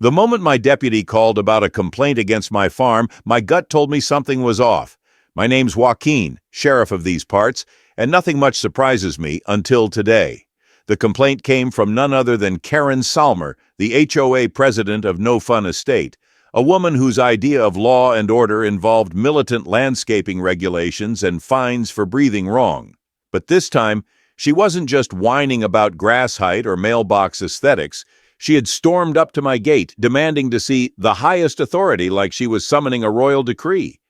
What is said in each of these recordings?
The moment my deputy called about a complaint against my farm, my gut told me something was off. My name's Joaquin, sheriff of these parts, and nothing much surprises me until today. The complaint came from none other than Karen Salmer, the HOA President of No Fun Estate, a woman whose idea of law and order involved militant landscaping regulations and fines for breathing wrong. But this time, she wasn't just whining about grass height or mailbox aesthetics. She had stormed up to my gate, demanding to see the highest authority like she was summoning a royal decree.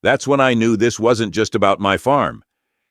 That's when I knew this wasn't just about my farm.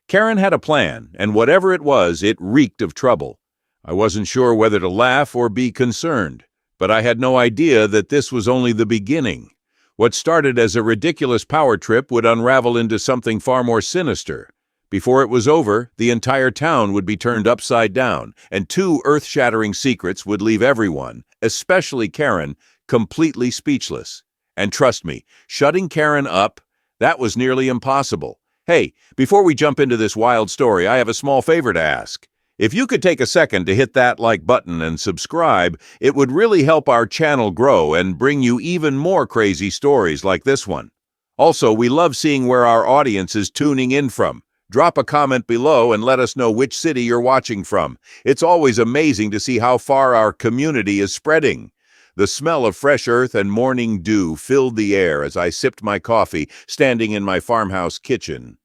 Karen had a plan, and whatever it was, it reeked of trouble. I wasn't sure whether to laugh or be concerned, but I had no idea that this was only the beginning. What started as a ridiculous power trip would unravel into something far more sinister. Before it was over, the entire town would be turned upside down, and two earth-shattering secrets would leave everyone, especially Karen, completely speechless. And trust me, shutting Karen up, that was nearly impossible. Hey, before we jump into this wild story, I have a small favor to ask. If you could take a second to hit that like button and subscribe, it would really help our channel grow and bring you even more crazy stories like this one. Also, we love seeing where our audience is tuning in from. Drop a comment below and let us know which city you're watching from. It's always amazing to see how far our community is spreading. The smell of fresh earth and morning dew filled the air as I sipped my coffee, standing in my farmhouse kitchen.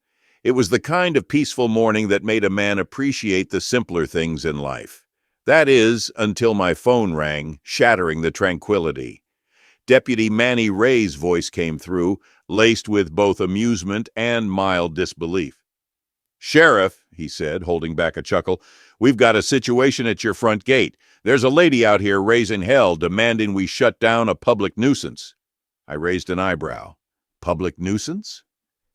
It was the kind of peaceful morning that made a man appreciate the simpler things in life. That is, until my phone rang, shattering the tranquility. Deputy Manny Ray's voice came through, laced with both amusement and mild disbelief. "Sheriff," he said, holding back a chuckle, "we've got a situation at your front gate. There's a lady out here raising hell, demanding we shut down a public nuisance." I raised an eyebrow. "Public nuisance?"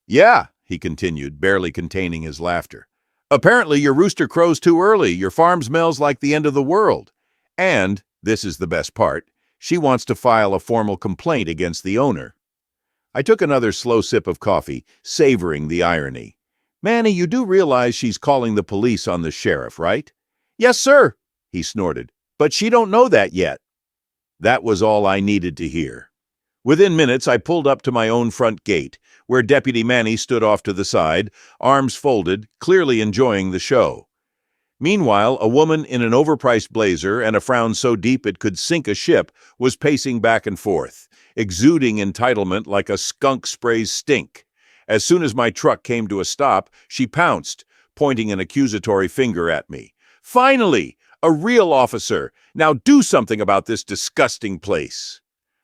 "Yeah," he continued, barely containing his laughter. "Apparently your rooster crows too early, your farm smells like the end of the world. And, this is the best part, she wants to file a formal complaint against the owner." I took another slow sip of coffee, savoring the irony. "Manny, you do realize she's calling the police on the sheriff, right?" "Yes, sir," he snorted. "But she don't know that yet." That was all I needed to hear. Within minutes, I pulled up to my own front gate, where Deputy Manny stood off to the side, arms folded, clearly enjoying the show. Meanwhile, a woman in an overpriced blazer and a frown so deep it could sink a ship was pacing back and forth, exuding entitlement like a skunk sprays stink. As soon as my truck came to a stop, she pounced, pointing an accusatory finger at me. "Finally! A real officer! Now do something about this disgusting place!"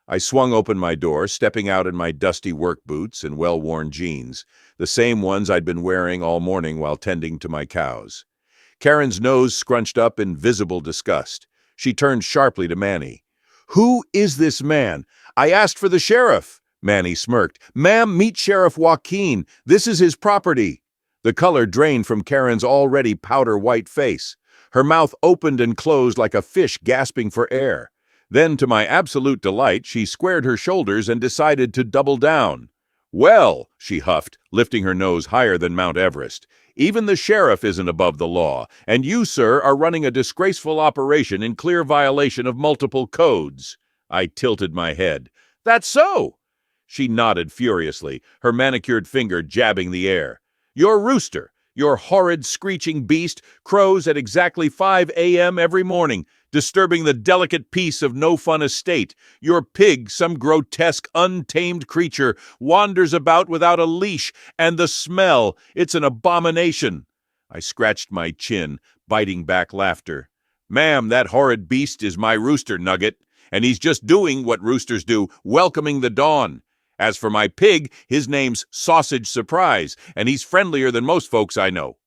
I swung open my door, stepping out in my dusty work boots and well-worn jeans, the same ones I'd been wearing all morning while tending to my cows. Karen's nose scrunched up in visible disgust. She turned sharply to Manny. "Who is this man? I asked for the sheriff." Manny smirked. "Ma'am, meet Sheriff Joaquin. This is his property." The color drained from Karen's already powder-white face. Her mouth opened and closed like a fish gasping for air. Then, to my absolute delight, she squared her shoulders and decided to double down. "Well," she huffed, lifting her nose higher than Mount Everest, "even the sheriff isn't above the law, and you, sir, are running a disgraceful operation in clear violation of multiple codes." I tilted my head. "That's so!" She nodded furiously, her manicured finger jabbing the air. "Your rooster, your horrid, screeching beast, crows at exactly 5 a.m. every morning, disturbing the delicate peace of No Fun Estate. Your pig, some grotesque, untamed creature, wanders about without a leash, and the smell, it's an abomination." I scratched my chin, biting back laughter. "Ma'am, that horrid beast is my rooster, Nugget, and he's just doing what roosters do, welcoming the dawn. As for my pig, his name's Sausage Surprise, and he's friendlier than most folks I know."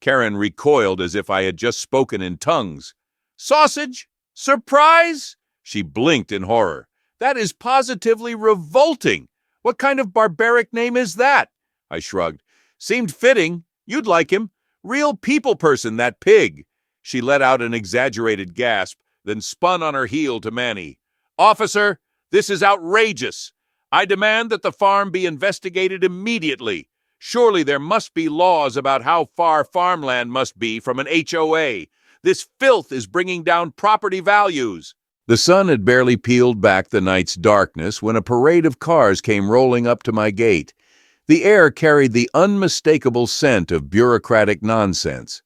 Karen recoiled as if I had just spoken in tongues. "Sausage? Surprise?" She blinked in horror. "That is positively revolting. What kind of barbaric name is that?" I shrugged. "Seemed fitting. You'd like him. Real people person, that pig." She let out an exaggerated gasp, then spun on her heel to Manny. "Officer, this is outrageous. I demand that the farm be investigated immediately. Surely there must be laws about how far farmland must be from an HOA. This filth is bringing down property values." The sun had barely peeled back the night's darkness when a parade of cars came rolling up to my gate. The air carried the unmistakable scent of bureaucratic nonsense.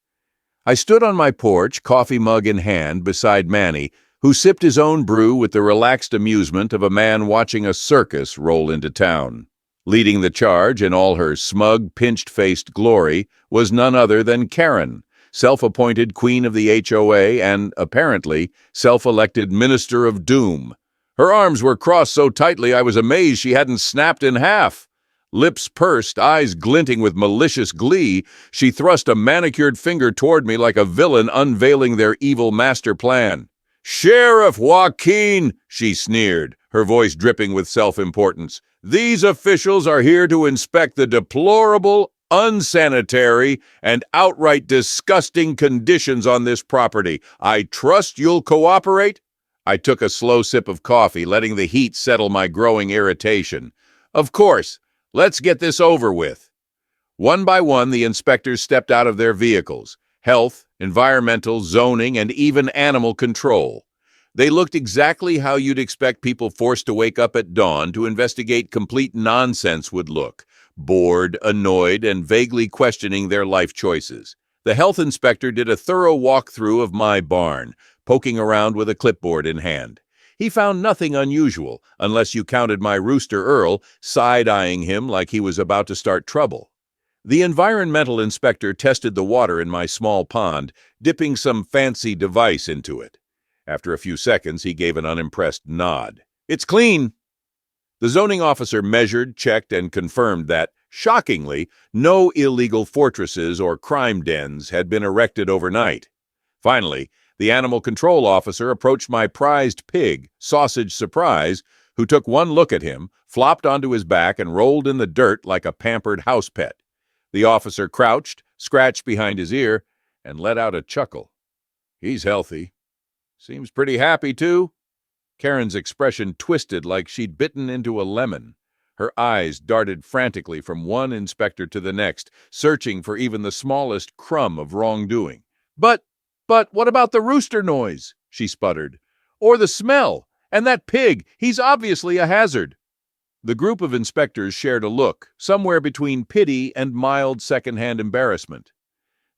I stood on my porch, coffee mug in hand, beside Manny, who sipped his own brew with the relaxed amusement of a man watching a circus roll into town. Leading the charge in all her smug, pinch-faced glory was none other than Karen, self-appointed Queen of the HOA and, apparently, self-elected Minister of Doom. Her arms were crossed so tightly I was amazed she hadn't snapped in half. Lips pursed, eyes glinting with malicious glee, she thrust a manicured finger toward me like a villain unveiling their evil master plan. "Sheriff Joaquin," she sneered, her voice dripping with self-importance. "These officials are here to inspect the deplorable, unsanitary, and outright disgusting conditions on this property. I trust you'll cooperate?" I took a slow sip of coffee, letting the heat settle my growing irritation. "Of course. Let's get this over with." One by one, the inspectors stepped out of their vehicles: health, environmental, zoning, and even animal control. They looked exactly how you'd expect people forced to wake up at dawn to investigate complete nonsense would look: bored, annoyed, and vaguely questioning their life choices. The health inspector did a thorough walkthrough of my barn, poking around with a clipboard in hand. He found nothing unusual, unless you counted my rooster Earl, side-eyeing him like he was about to start trouble. The environmental inspector tested the water in my small pond, dipping some fancy device into it. After a few seconds, he gave an unimpressed nod. "It's clean." The zoning officer measured, checked, and confirmed that, shockingly, no illegal fortresses or crime dens had been erected overnight. Finally, the animal control officer approached my prized pig, Sausage Surprise, who took one look at him, flopped onto his back, and rolled in the dirt like a pampered house pet. The officer crouched, scratched behind his ear, and let out a chuckle. "He's healthy. Seems pretty happy, too." Karen's expression twisted like she'd bitten into a lemon. Her eyes darted frantically from one inspector to the next, searching for even the smallest crumb of wrongdoing. But what about the rooster noise?" she sputtered. "Or the smell? And that pig, he's obviously a hazard." The group of inspectors shared a look, somewhere between pity and mild second-hand embarrassment.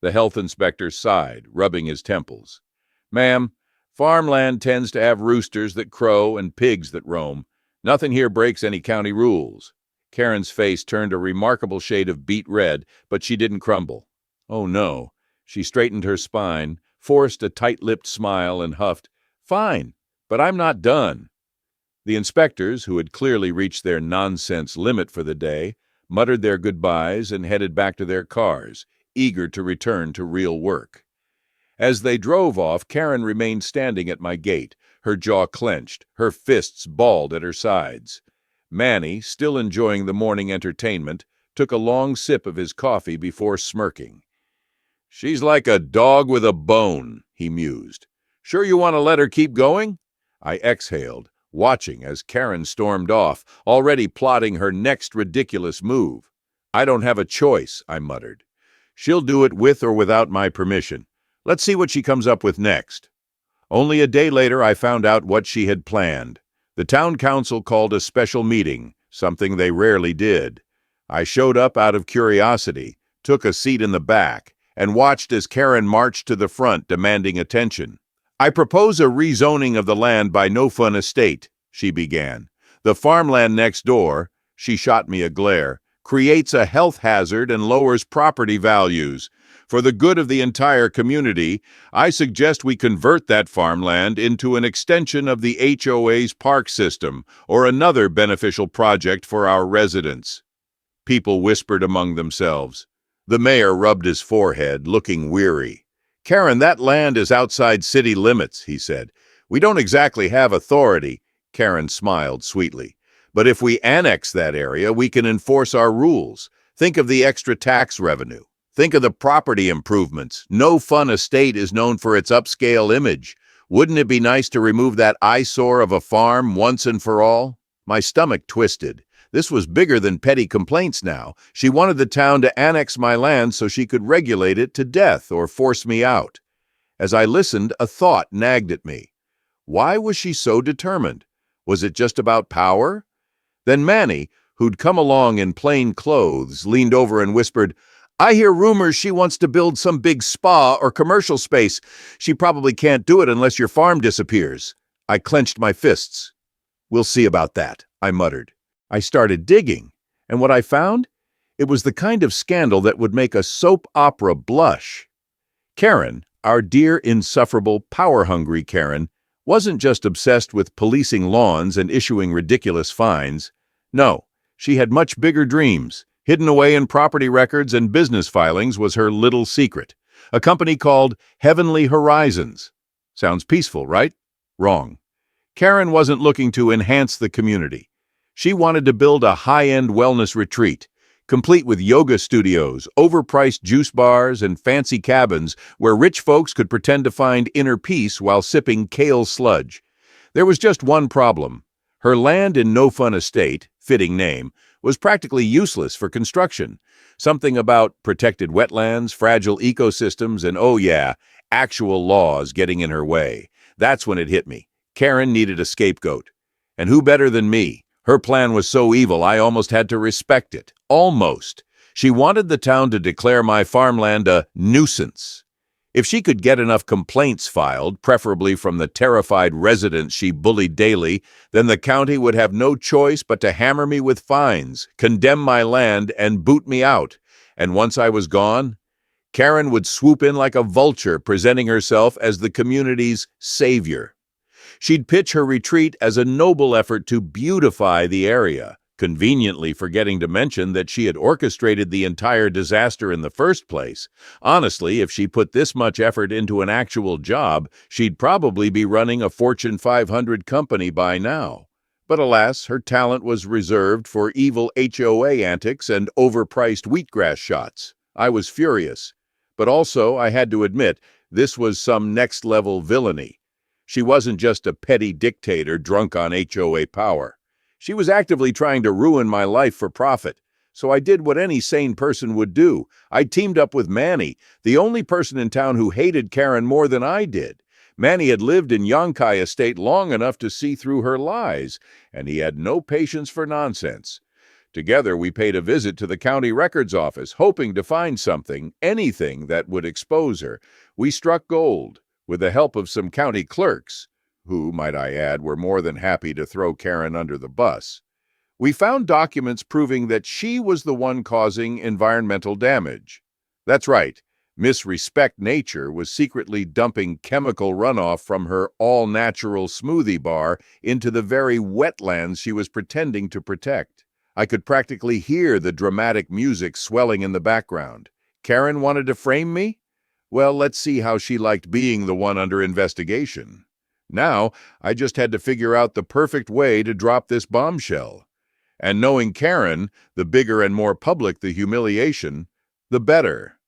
The health inspector sighed, rubbing his temples. "Ma'am, farmland tends to have roosters that crow and pigs that roam. Nothing here breaks any county rules." Karen's face turned a remarkable shade of beet red, but she didn't crumble. "Oh, no." She straightened her spine, forced a tight-lipped smile, and huffed, "Fine, but I'm not done." The inspectors, who had clearly reached their nonsense limit for the day, muttered their goodbyes and headed back to their cars, eager to return to real work. As they drove off, Karen remained standing at my gate, her jaw clenched, her fists balled at her sides. Manny, still enjoying the morning entertainment, took a long sip of his coffee before smirking. "She's like a dog with a bone," he mused. "Sure you want to let her keep going?" I exhaled, watching as Karen stormed off, already plotting her next ridiculous move. "I don't have a choice," I muttered. "She'll do it with or without my permission. Let's see what she comes up with next." Only a day later I found out what she had planned. The town council called a special meeting, something they rarely did. I showed up out of curiosity, took a seat in the back, and watched as Karen marched to the front demanding attention. "I propose a rezoning of the land by No Fun Estate," she began. "The farmland next door," she shot me a glare, "creates a health hazard and lowers property values. For the good of the entire community, I suggest we convert that farmland into an extension of the HOA's park system or another beneficial project for our residents." People whispered among themselves. The mayor rubbed his forehead, looking weary. "Karen, that land is outside city limits," he said. "We don't exactly have authority." Karen smiled sweetly. "But if we annex that area, we can enforce our rules. Think of the extra tax revenue. Think of the property improvements. No Fun Estate is known for its upscale image. Wouldn't it be nice to remove that eyesore of a farm once and for all?" My stomach twisted. This was bigger than petty complaints now. She wanted the town to annex my land so she could regulate it to death or force me out. As I listened, a thought nagged at me. Why was she so determined? Was it just about power? Then Manny, who'd come along in plain clothes, leaned over and whispered, "I hear rumors she wants to build some big spa or commercial space. She probably can't do it unless your farm disappears." I clenched my fists. "We'll see about that," I muttered. I started digging, and what I found? It was the kind of scandal that would make a soap opera blush. Karen, our dear, insufferable, power-hungry Karen, wasn't just obsessed with policing lawns and issuing ridiculous fines. No, she had much bigger dreams. Hidden away in property records and business filings was her little secret, a company called Heavenly Horizons. Sounds peaceful, right? Wrong. Karen wasn't looking to enhance the community. She wanted to build a high-end wellness retreat, complete with yoga studios, overpriced juice bars, and fancy cabins where rich folks could pretend to find inner peace while sipping kale sludge. There was just one problem. Her land in No Fun Estate, fitting name, was practically useless for construction. Something about protected wetlands, fragile ecosystems, and oh yeah, actual laws getting in her way. That's when it hit me. Karen needed a scapegoat. And who better than me? Her plan was so evil I almost had to respect it. Almost. She wanted the town to declare my farmland a nuisance. If she could get enough complaints filed, preferably from the terrified residents she bullied daily, then the county would have no choice but to hammer me with fines, condemn my land, and boot me out. And once I was gone, Karen would swoop in like a vulture, presenting herself as the community's savior. She'd pitch her retreat as a noble effort to beautify the area, conveniently forgetting to mention that she had orchestrated the entire disaster in the first place. Honestly, if she put this much effort into an actual job, she'd probably be running a Fortune 500 company by now. But alas, her talent was reserved for evil HOA antics and overpriced wheatgrass shots. I was furious. But also, I had to admit, this was some next-level villainy. She wasn't just a petty dictator drunk on HOA power. She was actively trying to ruin my life for profit. So I did what any sane person would do. I teamed up with Manny, the only person in town who hated Karen more than I did. Manny had lived in Yonkai Estate long enough to see through her lies, and he had no patience for nonsense. Together, we paid a visit to the county records office, hoping to find something, anything that would expose her. We struck gold, with the help of some county clerks, who, might I add, were more than happy to throw Karen under the bus. We found documents proving that she was the one causing environmental damage. That's right, Miss Respect Nature was secretly dumping chemical runoff from her all-natural smoothie bar into the very wetlands she was pretending to protect. I could practically hear the dramatic music swelling in the background. Karen wanted to frame me? Well, let's see how she liked being the one under investigation. Now, I just had to figure out the perfect way to drop this bombshell. And knowing Karen, the bigger and more public the humiliation, the better.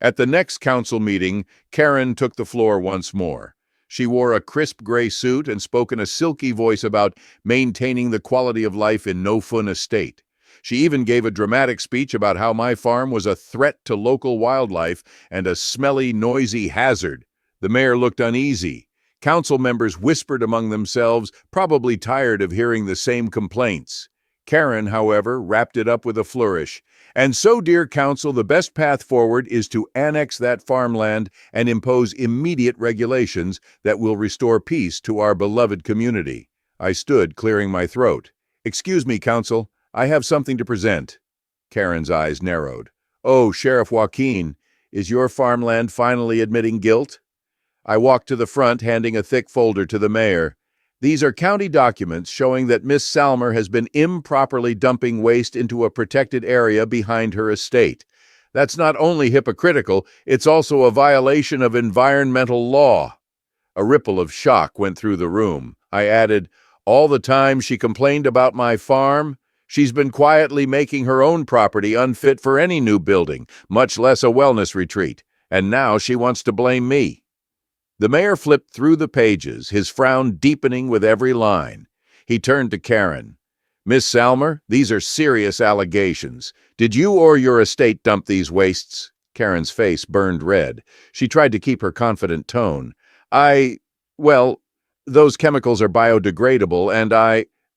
At the next council meeting, Karen took the floor once more. She wore a crisp gray suit and spoke in a silky voice about maintaining the quality of life in No Fun Estate. She even gave a dramatic speech about how my farm was a threat to local wildlife and a smelly, noisy hazard. The mayor looked uneasy. Council members whispered among themselves, probably tired of hearing the same complaints. Karen, however, wrapped it up with a flourish. And so, dear council, the best path forward is to annex that farmland and impose immediate regulations that will restore peace to our beloved community. I stood, clearing my throat. "Excuse me, council. I have something to present." Karen's eyes narrowed. "Oh, Sheriff Joaquin, is your farmland finally admitting guilt?" I walked to the front, handing a thick folder to the mayor. "These are county documents showing that Miss Salmer has been improperly dumping waste into a protected area behind her estate. That's not only hypocritical, it's also a violation of environmental law." A ripple of shock went through the room. I added, "All the time she complained about my farm, she's been quietly making her own property unfit for any new building, much less a wellness retreat. And now she wants to blame me." The mayor flipped through the pages, his frown deepening with every line. He turned to Karen. "Miss Salmer, these are serious allegations. Did you or your estate dump these wastes?" Karen's face burned red. She tried to keep her confident tone. Well, Those chemicals are biodegradable and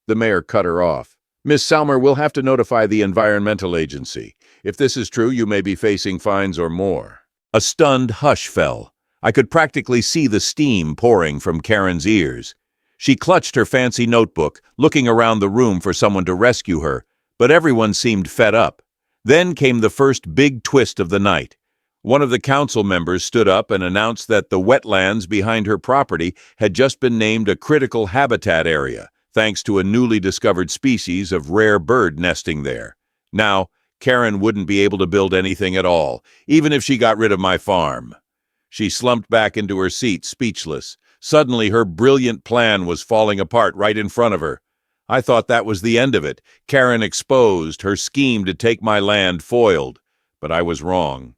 The mayor cut her off. Miss Salmer will have to notify the environmental agency. If this is true, you may be facing fines or more. A stunned hush fell. I could practically see the steam pouring from Karen's ears. She clutched her fancy notebook, looking around the room for someone to rescue her, but everyone seemed fed up. Then came the first big twist of the night. One of the council members stood up and announced that the wetlands behind her property had just been named a critical habitat area, thanks to a newly discovered species of rare bird nesting there. Now, Karen wouldn't be able to build anything at all, even if she got rid of my farm. She slumped back into her seat, speechless. Suddenly, her brilliant plan was falling apart right in front of her. I thought that was the end of it. Karen exposed, her scheme to take my land foiled. But I was wrong.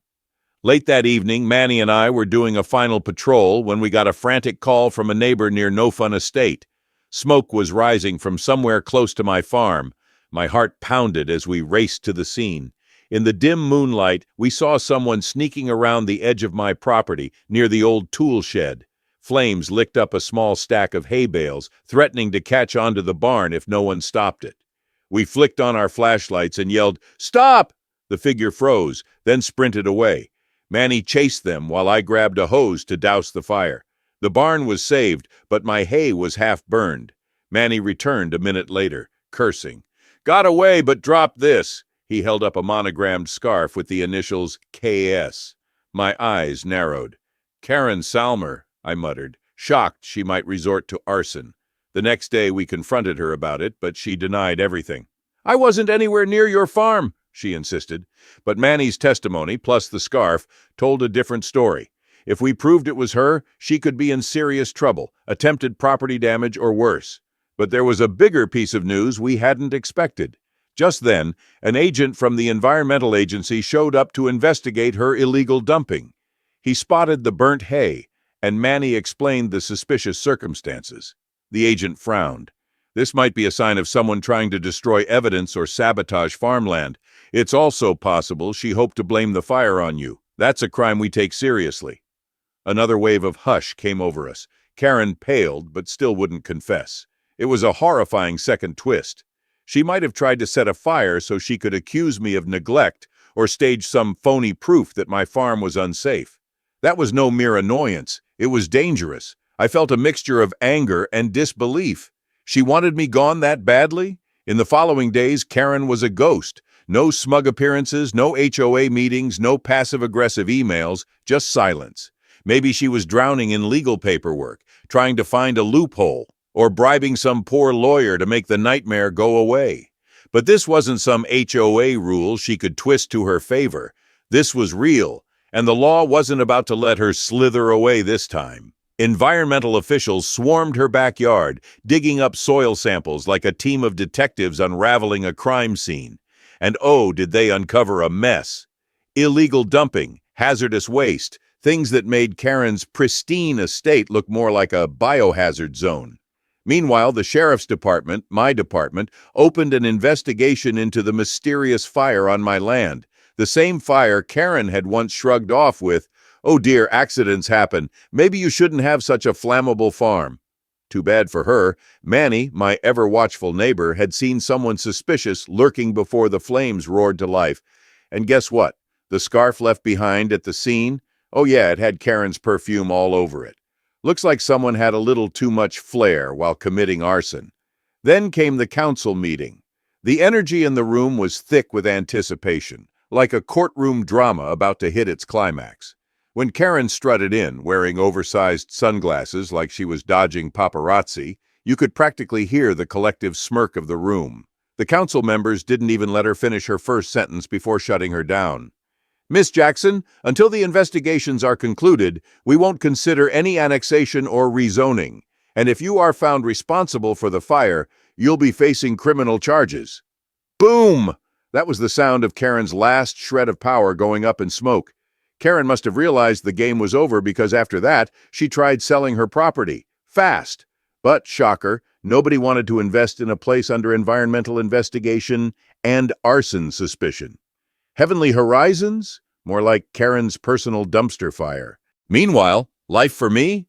Late that evening, Manny and I were doing a final patrol when we got a frantic call from a neighbor near No Fun Estate. Smoke was rising from somewhere close to my farm. My heart pounded as we raced to the scene. In the dim moonlight, we saw someone sneaking around the edge of my property near the old tool shed. Flames licked up a small stack of hay bales, threatening to catch onto the barn if no one stopped it. We flicked on our flashlights and yelled, "Stop!" The figure froze, then sprinted away. Manny chased them while I grabbed a hose to douse the fire. The barn was saved, but my hay was half burned. Manny returned a minute later, cursing. "Got away, but dropped this." He held up a monogrammed scarf with the initials KS. My eyes narrowed. "Karen Salmer," I muttered, shocked she might resort to arson. The next day we confronted her about it, but she denied everything. "I wasn't anywhere near your farm," she insisted. But Manny's testimony, plus the scarf, told a different story. If we proved it was her, she could be in serious trouble, attempted property damage or worse. But there was a bigger piece of news we hadn't expected. Just then, an agent from the environmental agency showed up to investigate her illegal dumping. He spotted the burnt hay, and Manny explained the suspicious circumstances. The agent frowned. "This might be a sign of someone trying to destroy evidence or sabotage farmland. It's also possible she hoped to blame the fire on you. That's a crime we take seriously." Another wave of hush came over us. Karen paled, but still wouldn't confess. It was a horrifying second twist. She might have tried to set a fire so she could accuse me of neglect or stage some phony proof that my farm was unsafe. That was no mere annoyance. It was dangerous. I felt a mixture of anger and disbelief. She wanted me gone that badly? In the following days, Karen was a ghost. No smug appearances, no HOA meetings, no passive-aggressive emails, just silence. Maybe she was drowning in legal paperwork, trying to find a loophole, or bribing some poor lawyer to make the nightmare go away. But this wasn't some HOA rule she could twist to her favor. This was real, and the law wasn't about to let her slither away this time. Environmental officials swarmed her backyard, digging up soil samples like a team of detectives unraveling a crime scene. And oh, did they uncover a mess. Illegal dumping, hazardous waste, things that made Karen's pristine estate look more like a biohazard zone. Meanwhile, the sheriff's department, my department, opened an investigation into the mysterious fire on my land. The same fire Karen had once shrugged off with, "Oh dear, accidents happen. Maybe you shouldn't have such a flammable farm." Too bad for her, Manny, my ever-watchful neighbor, had seen someone suspicious lurking before the flames roared to life. And guess what? The scarf left behind at the scene? Oh yeah, it had Karen's perfume all over it. Looks like someone had a little too much flair while committing arson. Then came the council meeting. The energy in the room was thick with anticipation, like a courtroom drama about to hit its climax. When Karen strutted in, wearing oversized sunglasses like she was dodging paparazzi, you could practically hear the collective smirk of the room. The council members didn't even let her finish her first sentence before shutting her down. "Miss Jackson, until the investigations are concluded, we won't consider any annexation or rezoning. And if you are found responsible for the fire, you'll be facing criminal charges." Boom! That was the sound of Karen's last shred of power going up in smoke. Karen must have realized the game was over because after that, she tried selling her property. Fast. But, shocker, nobody wanted to invest in a place under environmental investigation and arson suspicion. Heavenly Horizons? More like Karen's personal dumpster fire. Meanwhile, life for me?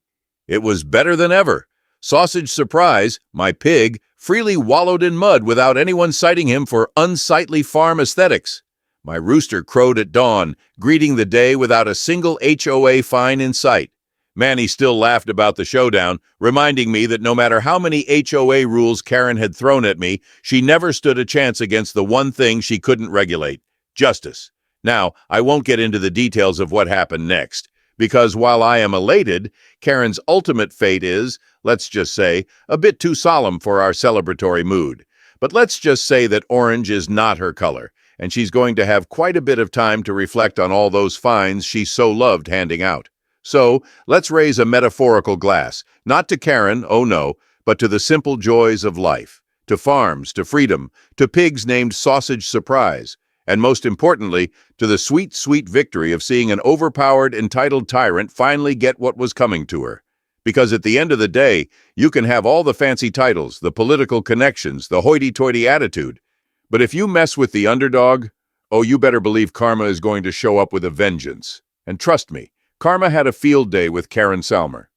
It was better than ever. Sausage Surprise, my pig, freely wallowed in mud without anyone citing him for unsightly farm aesthetics. My rooster crowed at dawn, greeting the day without a single HOA fine in sight. Manny still laughed about the showdown, reminding me that no matter how many HOA rules Karen had thrown at me, she never stood a chance against the one thing she couldn't regulate: justice. Now, I won't get into the details of what happened next, because while I am elated, Karen's ultimate fate is, let's just say, a bit too solemn for our celebratory mood. But let's just say that orange is not her color, and she's going to have quite a bit of time to reflect on all those fines she so loved handing out. So, let's raise a metaphorical glass, not to Karen, oh no, but to the simple joys of life, to farms, to freedom, to pigs named Sausage Surprise, and most importantly, to the sweet, sweet victory of seeing an overpowered, entitled tyrant finally get what was coming to her. Because at the end of the day, you can have all the fancy titles, the political connections, the hoity-toity attitude, but if you mess with the underdog, oh, you better believe karma is going to show up with a vengeance. And trust me, karma had a field day with Karen Salmer.